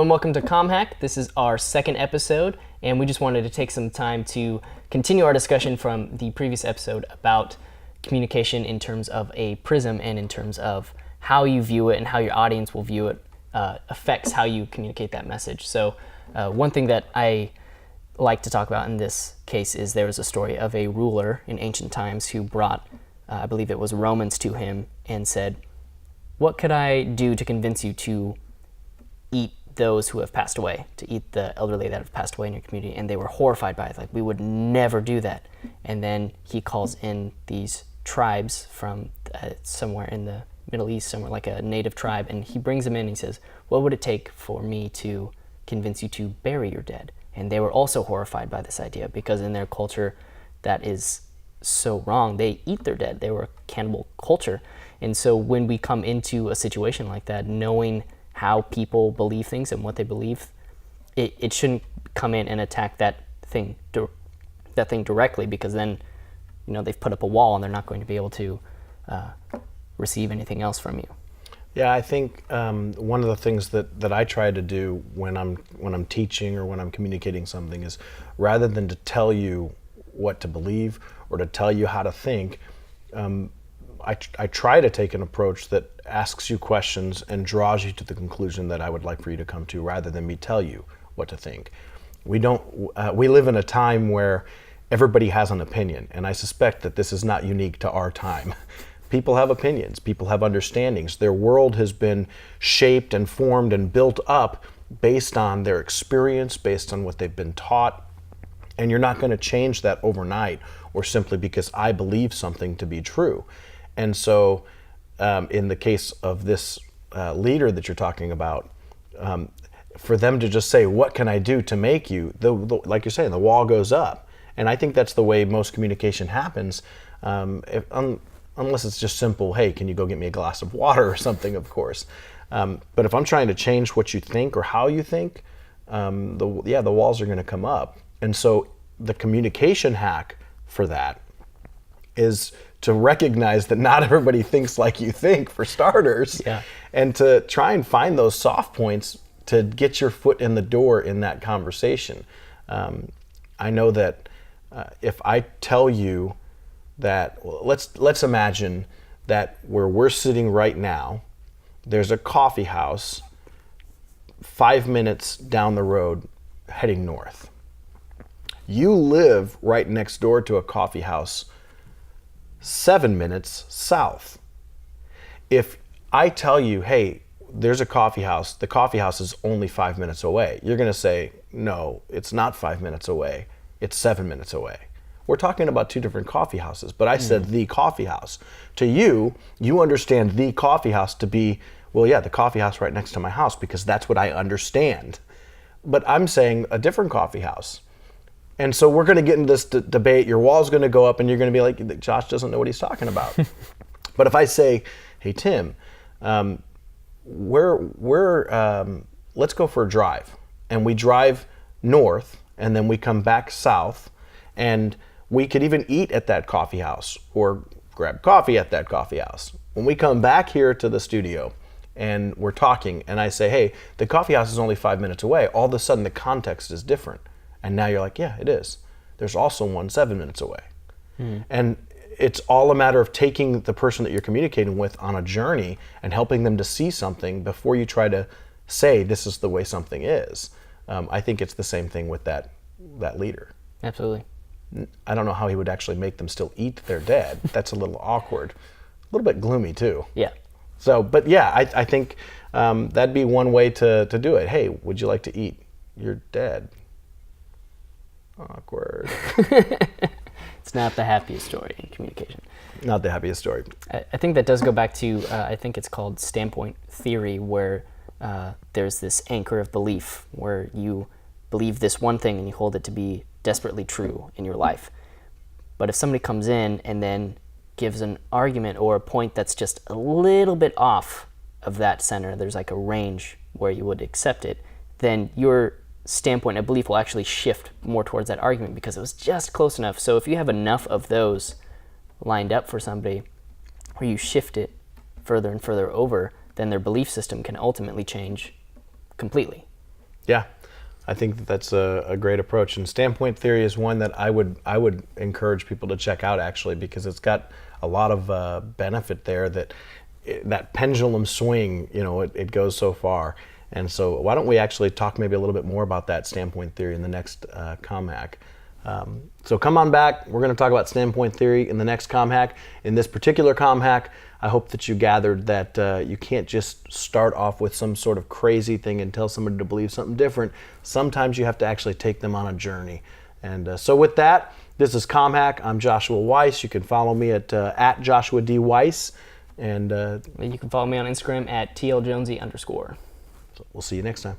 and welcome to ComHack. This is our second episode, and we just wanted to take some time to continue our discussion from the previous episode about communication in terms of a prism and in terms of how you view it and how your audience will view it affects how you communicate that message. So one thing that I like to talk about in this case is there was a story of a ruler in ancient times who brought, I believe it was Romans, to him and said, "What could I do to convince you to eat those who have passed away, to eat the elderly that have passed away in your community?" And they were horrified by it, like, "We would never do that." And then he calls in these tribes from somewhere in the Middle East, somewhere like a native tribe, and he brings them in and he says, "What would it take for me to convince you to bury your dead?" And they were also horrified by this idea because in their culture that is so wrong. They eat their dead. They were a cannibal culture. And so when we come into a situation like that, knowing how people believe things and what they believe, it shouldn't come in and attack that thing directly, because then, you know, they've put up a wall and they're not going to be able to receive anything else from you. Yeah, I think one of the things that I try to do when I'm teaching or when I'm communicating something is, rather than to tell you what to believe or to tell you how to think, I try to take an approach that asks you questions and draws you to the conclusion that I would like for you to come to, rather than me tell you what to think. We live in a time where everybody has an opinion, and I suspect that this is not unique to our time. People have opinions, people have understandings. Their world has been shaped and formed and built up based on their experience, based on what they've been taught, and you're not going to change that overnight or simply because I believe something to be true. And so in the case of this leader that you're talking about, for them to just say, "What can I do to make you," like you're saying, the wall goes up. And I think that's the way most communication happens, unless it's just simple, "Hey, can you go get me a glass of water," or something, of course. But if I'm trying to change what you think or how you think, the walls are going to come up. And so the communication hack for that is to recognize that not everybody thinks like you think, for starters, and to try and find those soft points to get your foot in the door in that conversation. I know that if I tell you that, let's imagine that where we're sitting right now, there's a coffee house 5 minutes down the road heading north. You live right next door to a coffee house 7 minutes south. If I tell you, "Hey, there's a coffee house, the coffee house is only 5 minutes away," you're going to say, "No, it's not 5 minutes away, it's 7 minutes away." We're talking about two different coffee houses, but I said the coffee house. To you, you understand the coffee house to be, well, yeah, the coffee house right next to my house, because that's what I understand. But I'm saying a different coffee house. And so we're going to get into this debate. Your wall's going to go up and you're going to be like, "Josh doesn't know what he's talking about." But if I say, "Hey, Tim, let's go for a drive," and we drive north and then we come back south, and we could even eat at that coffee house or grab coffee at that coffee house. When we come back here to the studio and we're talking and I say, "Hey, the coffee house is only 5 minutes away," all of a sudden the context is different. And now you're like, "Yeah, it is. There's also one 7 minutes away." And it's all a matter of taking the person that you're communicating with on a journey and helping them to see something before you try to say, "This is the way something is." I think it's the same thing with that leader. Absolutely. I don't know how he would actually make them still eat their dead. That's a little awkward. A little bit gloomy too. Yeah. So, but yeah, I think that'd be one way to do it. "Hey, would you like to eat your dead?" Awkward. It's not the happiest story in communication. Not the happiest story. I think that does go back to, I think it's called standpoint theory, where there's this anchor of belief where you believe this one thing and you hold it to be desperately true in your life. But if somebody comes in and then gives an argument or a point that's just a little bit off of that center, there's like a range where you would accept it, then your standpoint of belief will actually shift more towards that argument because it was just close enough. So if you have enough of those lined up for somebody, where you shift it further and further over, then their belief system can ultimately change completely. Yeah, I think that that's a great approach. And standpoint theory is one that I would encourage people to check out, actually, because it's got a lot of benefit there. That pendulum swing, it goes so far. And so why don't we actually talk maybe a little bit more about that standpoint theory in the next ComHack. So come on back. We're going to talk about standpoint theory in the next ComHack. In this particular ComHack, I hope that you gathered that you can't just start off with some sort of crazy thing and tell somebody to believe something different. Sometimes you have to actually take them on a journey. And so with that, this is ComHack. I'm Joshua Weiss. You can follow me at Joshua D. Weiss. And you can follow me on Instagram at @TLJonesy_. So we'll see you next time.